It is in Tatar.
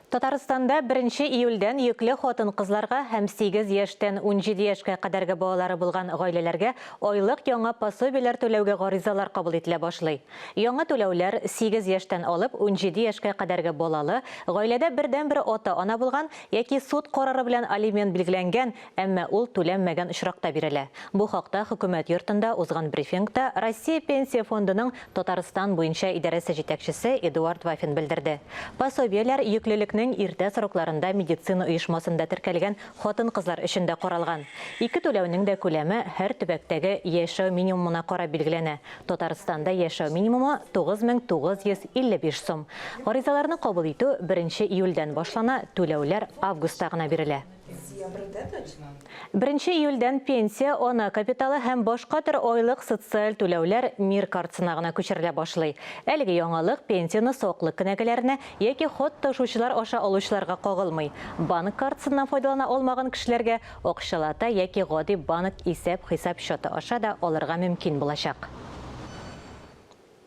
Татарстанда 1 июльдән йөкле хатын кызларга һәм 8 яшьтән 17 яшькә кадәрге балалары булган гаиләләргә айлык яңа пособиеләр түләүгә гаризалар кабул ителә башлый. Яңа түләүләр 8 яшьтән алып 17 яшькә кадәрге балалы, гаиләдә бердән-бер ата-ана булган яки суд карары белән алимент билгеләнгән, әмма ул түләнмәгән очракта бирелә. Бу хакта хөкүмәт йортында узган брифингта Россия пенсия фондының Татарстан буенча идарәсе җитәкчесе Эдуард Вафин белдерде. Пособиеләр йөклелекнең иртә срокларында медицина оешмасында теркәлгән хатын-кызлар өчен дә каралган. Ике түләүнең дә күләме һәр төбәктәге яшәү минимумына карап билгеләнә. Татарстанда яшәү минимумы 9955 сум. Гаризаларны кабул итү 1 июльдән башлана, түләүләр августта гына бирелә. 1 июльдән пенсия, ана капиталы һәм башка төр айлык социаль түләүләр МИР картасына гына күчерелә башлый. Әлеге яңалык пенсияны саклык кенәгәләренә яки хат ташучылар аша алучыларга кагылмый. Банк картасыннан файдалана алмаган кешеләргә акчалата яки гади банк исәп-хисап счеты аша да алырга мөмкин булачак.